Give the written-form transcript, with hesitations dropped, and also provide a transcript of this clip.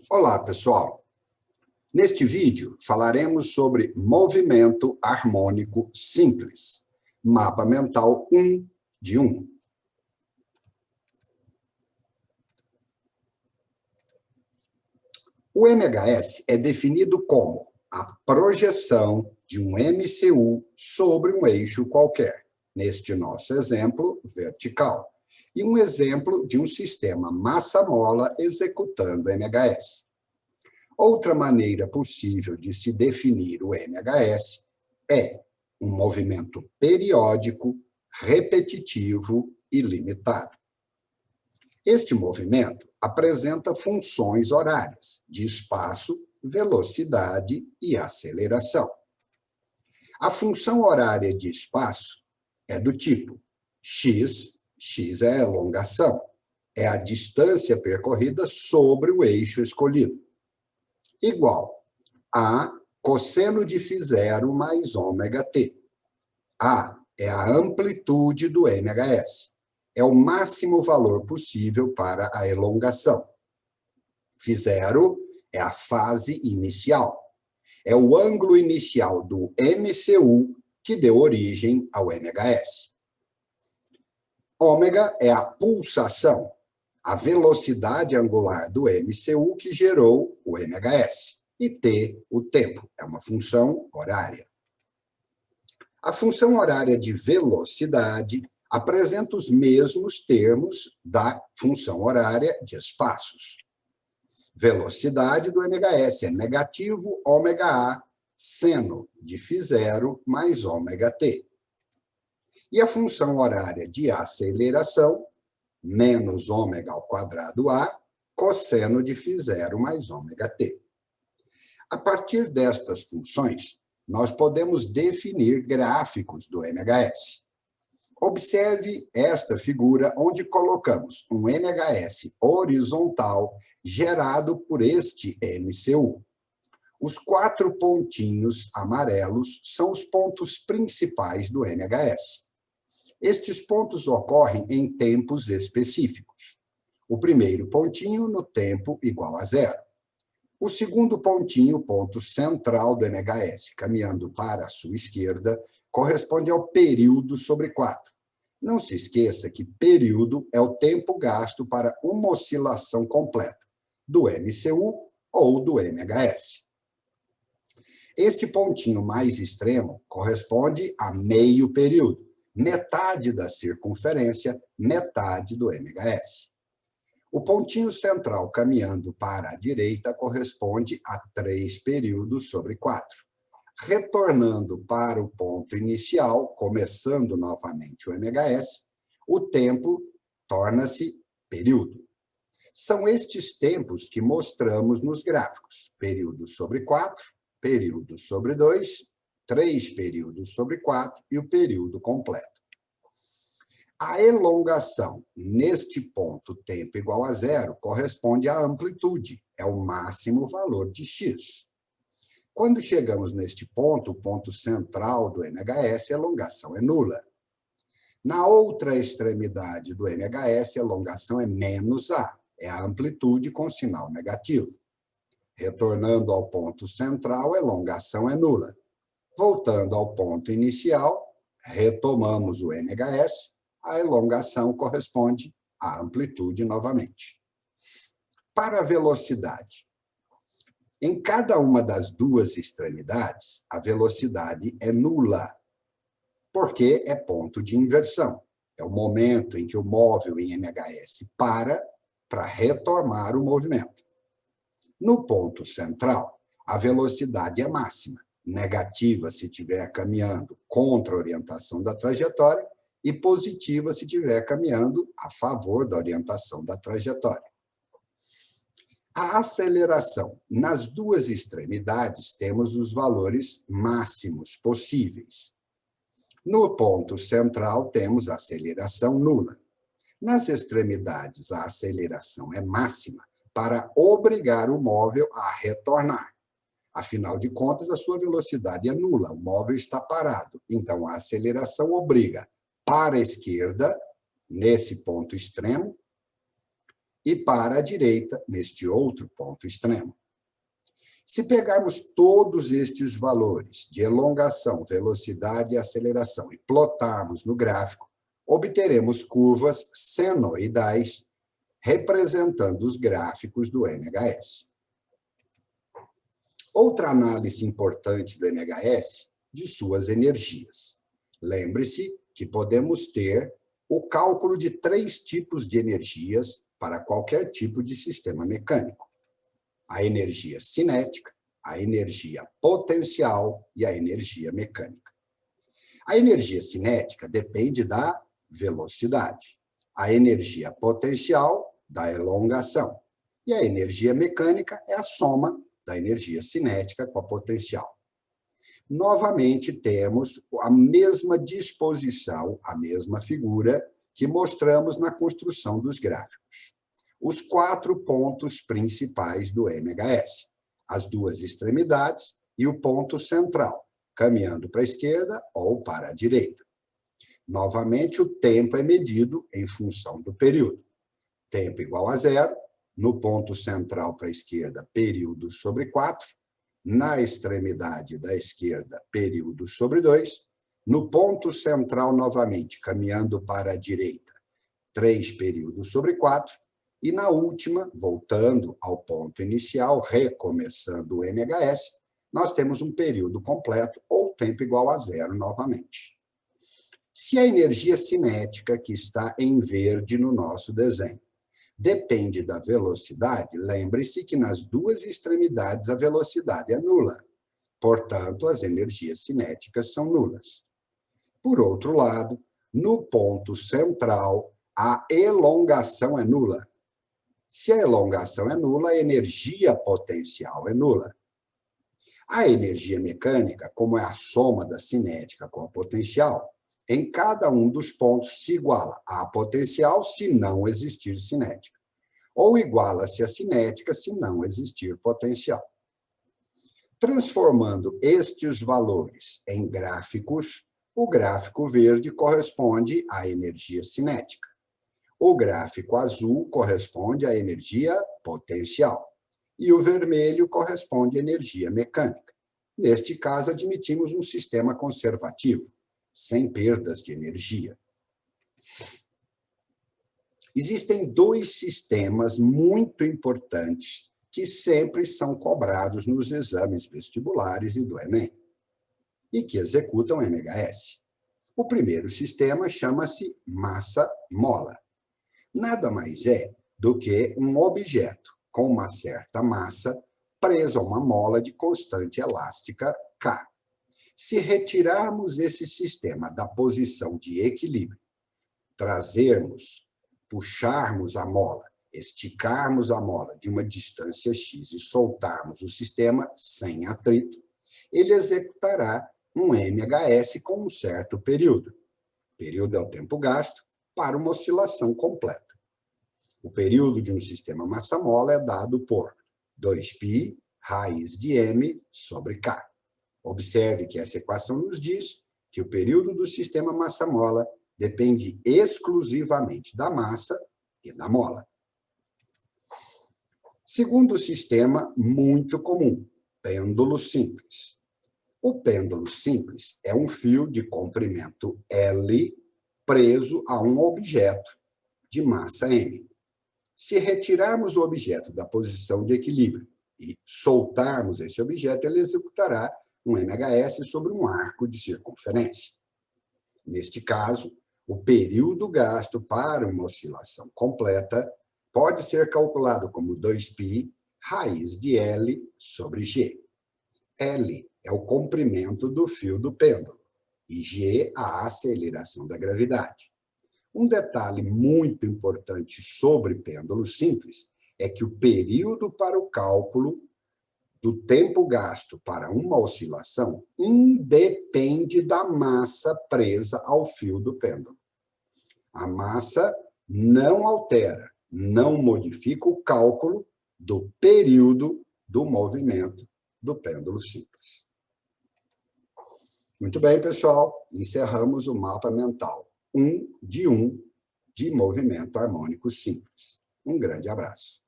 Olá, pessoal! Neste vídeo, falaremos sobre movimento harmônico simples, mapa mental 1 de 1. O MHS é definido como a projeção de um MCU sobre um eixo qualquer, neste nosso exemplo, vertical, e um exemplo de um sistema massa-mola executando MHS. Outra maneira possível de se definir o MHS é um movimento periódico, repetitivo e limitado. Este movimento apresenta funções horárias de espaço, velocidade e aceleração. A função horária de espaço é do tipo x é a elongação, é a distância percorrida sobre o eixo escolhido, igual a cosseno de φ0 mais ômega-t. A é a amplitude do MHS. É o máximo valor possível para a elongação. φ0 é a fase inicial. É o ângulo inicial do MCU que deu origem ao MHS. Ômega é a pulsação, a velocidade angular do MCU que gerou o MHS. E T, o tempo, é uma função horária. A função horária de velocidade apresenta os mesmos termos da função horária de espaços. Velocidade do MHS é negativo ômega-A seno de φ0 mais ômega-t. E a função horária de aceleração, menos ômega ao quadrado A, cosseno de φ0 mais ômega-t. A partir destas funções, nós podemos definir gráficos do MHS. Observe esta figura onde colocamos um MHS horizontal gerado por este MCU. Os 4 pontinhos amarelos são os pontos principais do MHS. Estes pontos ocorrem em tempos específicos. O primeiro pontinho no tempo igual a 0. O segundo pontinho, ponto central do MHS, caminhando para a sua esquerda, corresponde ao período sobre 4. Não se esqueça que período é o tempo gasto para uma oscilação completa, do MCU ou do MHS. Este pontinho mais extremo corresponde a meio período, metade da circunferência, metade do MHS. O pontinho central caminhando para a direita corresponde a 3 períodos sobre 4. Retornando para o ponto inicial, começando novamente o MHS, o tempo torna-se período. São estes tempos que mostramos nos gráficos: período sobre 4, período sobre 2, 3 períodos sobre 4 e o período completo. A elongação neste ponto, tempo igual a 0, corresponde à amplitude, é o máximo valor de x. Quando chegamos neste ponto, o ponto central do MHS, a elongação é nula. Na outra extremidade do MHS, a elongação é menos A, é a amplitude com sinal negativo. Retornando ao ponto central, a elongação é nula. Voltando ao ponto inicial, retomamos o MHS, a elongação corresponde à amplitude novamente. Para a velocidade, em cada uma das duas extremidades, a velocidade é nula, porque é ponto de inversão. É o momento em que o móvel em MHS para retomar o movimento. No ponto central, a velocidade é máxima, negativa se estiver caminhando contra a orientação da trajetória e positiva se estiver caminhando a favor da orientação da trajetória. A aceleração. Nas duas extremidades, temos os valores máximos possíveis. No ponto central, temos a aceleração nula. Nas extremidades, a aceleração é máxima para obrigar o móvel a retornar. Afinal de contas, a sua velocidade é nula, o móvel está parado. Então, a aceleração obriga para a esquerda, nesse ponto extremo, e para a direita, neste outro ponto extremo. Se pegarmos todos estes valores de elongação, velocidade e aceleração e plotarmos no gráfico, obteremos curvas senoidais representando os gráficos do MHS. Outra análise importante do MHS, de suas energias. Lembre-se que podemos ter o cálculo de 3 tipos de energias para qualquer tipo de sistema mecânico: a energia cinética, a energia potencial e a energia mecânica. A energia cinética depende da velocidade, a energia potencial da elongação e a energia mecânica é a soma da energia cinética com a potencial. Novamente, temos a mesma disposição, a mesma figura que mostramos na construção dos gráficos. Os 4 pontos principais do MHS, as 2 extremidades e o ponto central, caminhando para a esquerda ou para a direita. Novamente, o tempo é medido em função do período. Tempo igual a 0, no ponto central para a esquerda, período sobre 4, na extremidade da esquerda, período sobre 2, no ponto central, novamente, caminhando para a direita, 3 períodos sobre 4, e na última, voltando ao ponto inicial, recomeçando o MHS, nós temos um período completo ou tempo igual a 0 novamente. Se a energia cinética, que está em verde no nosso desenho, depende da velocidade, lembre-se que nas 2 extremidades a velocidade é nula. Portanto, as energias cinéticas são nulas. Por outro lado, no ponto central, a elongação é nula. Se a elongação é nula, a energia potencial é nula. A energia mecânica, como é a soma da cinética com a potencial, em cada um dos pontos se iguala à potencial se não existir cinética, ou iguala-se à cinética se não existir potencial. Transformando estes valores em gráficos, o gráfico verde corresponde à energia cinética. O gráfico azul corresponde à energia potencial. E o vermelho corresponde à energia mecânica. Neste caso, admitimos um sistema conservativo, sem perdas de energia. Existem 2 sistemas muito importantes que sempre são cobrados nos exames vestibulares e do Enem, e que executam MHS. O primeiro sistema chama-se massa-mola. Nada mais é do que um objeto com uma certa massa preso a uma mola de constante elástica K. Se retirarmos esse sistema da posição de equilíbrio, puxarmos a mola, esticarmos a mola de uma distância x e soltarmos o sistema sem atrito, ele executará um MHS com um certo período. Período é o tempo gasto para uma oscilação completa. O período de um sistema massa-mola é dado por 2π raiz de m sobre k. Observe que essa equação nos diz que o período do sistema massa-mola depende exclusivamente da massa e da mola. Segundo sistema muito comum, pêndulo simples. O pêndulo simples é um fio de comprimento L preso a um objeto de massa M. Se retirarmos o objeto da posição de equilíbrio e soltarmos esse objeto, ele executará um MHS sobre um arco de circunferência. Neste caso, o período gasto para uma oscilação completa pode ser calculado como 2π raiz de L sobre G. L é o comprimento do fio do pêndulo e G a aceleração da gravidade. Um detalhe muito importante sobre pêndulo simples é que o período para o cálculo do tempo gasto para uma oscilação independe da massa presa ao fio do pêndulo. A massa não altera, não modifica o cálculo do período do movimento do pêndulo simples. Muito bem, pessoal, encerramos o mapa mental 1 de movimento harmônico simples. Um grande abraço.